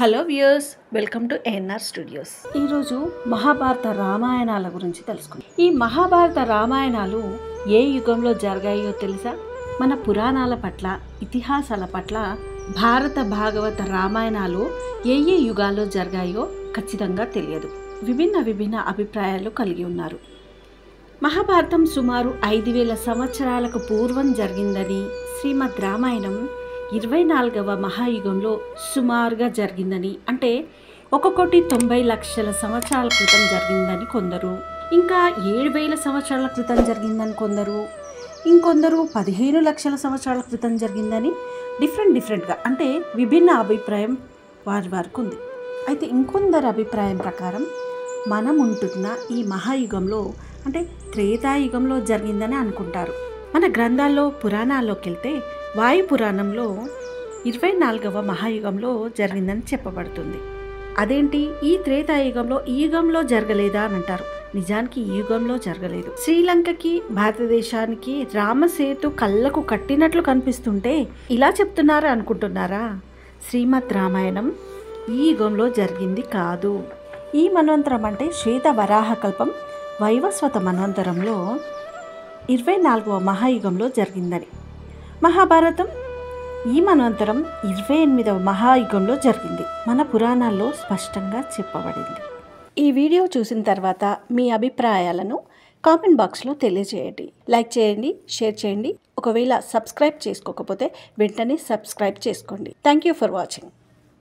Hello viewers, welcome to ANR studios. ఈరోజు మహాభారత రామాయణాల గురించి తెలుసుకుందాం. ఈ మహాభారత రామాయణాలు ఏ యుగంలో జరిగాయో తెలుసా? మన పురాణాల పట్ల, ఇతిహాసాల పట్ల భారత భాగవత రామాయణాలు ఏ యుగాల్లో జరిగాయో ఖచ్చితంగా తెలియదు. విభిన్న అభిప్రాయాలు కలిగి ఉన్నారు. మహాభారతం సుమారు 5000 సంవత్సరాలకు పూర్వం జరిగిందని, శ్రీమద్ రామాయణం 24వ మహాయుగంలో సుమారుగా జరిగిందని, అంటే 1,90,00,000 సంవత్సరాల క్రితం జరిగిందని కొందరు, ఇంకా 7,000 సంవత్సరాల క్రితం జరిగిందని కొందరు, ఇంకొందరు 15 లక్షల సంవత్సరాల క్రితం జరిగిందని డిఫరెంట్గా అంటే విభిన్న అభిప్రాయం వారికి ఉంది. అయితే ఇంకొందరు అభిప్రాయం ప్రకారం మనం ఉంటున్న ఈ మహాయుగంలో అంటే త్రేతాయుగంలో జరిగిందని అనుకుంటారు. మన గ్రంథాల్లో పురాణాల్లోకి వెళ్తే వాయు పురాణంలో 24వ మహాయుగంలో జరిగిందని చెప్పబడుతుంది. అదేంటి, ఈ త్రేతాయుగంలో ఈ యుగంలో జరగలేదా అని అంటారు. నిజానికి ఈ యుగంలో జరగలేదు. శ్రీలంకకి భారతదేశానికి రామసేతు కళ్ళకు కట్టినట్లు కనిపిస్తుంటే ఇలా చెప్తున్నారు అనుకుంటున్నారా? శ్రీమద్ రామాయణం ఈ యుగంలో జరిగింది కాదు. ఈ మన్వంతరం అంటే శ్వేత వరాహ కల్పం వైవస్వత మన్వంతరంలో 24వ మహాయుగంలో జరిగిందని, మహాభారతం ఈ మన్వంతరం 28వ మహాయుగంలో జరిగింది మన పురాణాల్లో స్పష్టంగా చెప్పబడింది. ఈ వీడియో చూసిన తర్వాత మీ అభిప్రాయాలను కామెంట్ బాక్స్లో తెలియజేయండి. లైక్ చేయండి, షేర్ చేయండి. ఒకవేళ సబ్స్క్రైబ్ చేసుకోకపోతే వెంటనే సబ్స్క్రైబ్ చేసుకోండి. Thank you for watching.